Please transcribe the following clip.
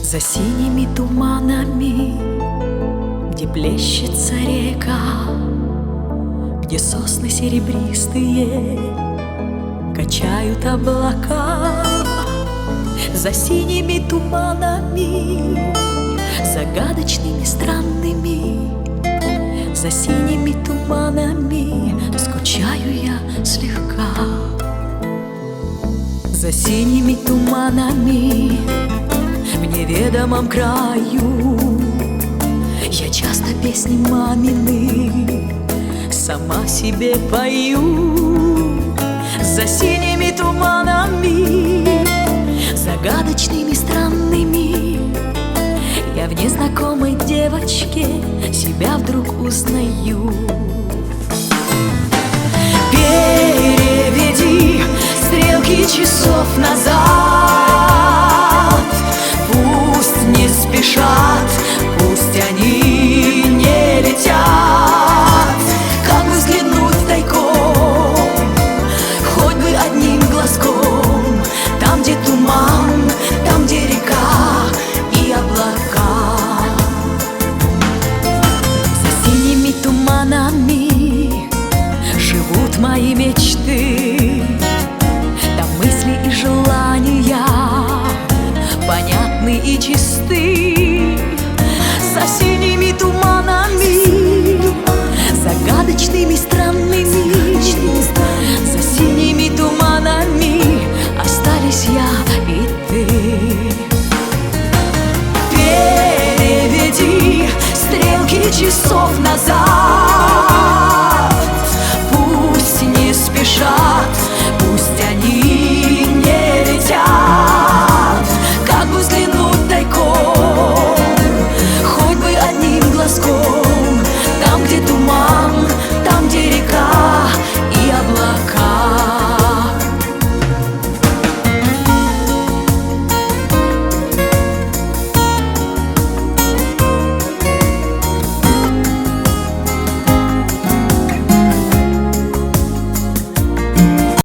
За синими туманами, где плещется река, где сосны серебристые качают облака. За синими туманами, загадочными, странными, за синими туманами скучаю я слегка. За синими туманами в неведомом краю я часто песни мамины сама себе пою. За синими туманами, загадочными, странными, я в незнакомой девочке себя вдруг узнаю. Переведи стрелки часов назад, пусть не спешат, пусть они не летят. Как бы взглянуть тайком, хоть бы одним глазком, там, где туман, там, где река и облака. За синими туманами живут мои мечты, там мысли и желания понятны и чисты. За синими туманами, загадочными, странными, за синими туманами остались я и ты. Переведи стрелки часов назад,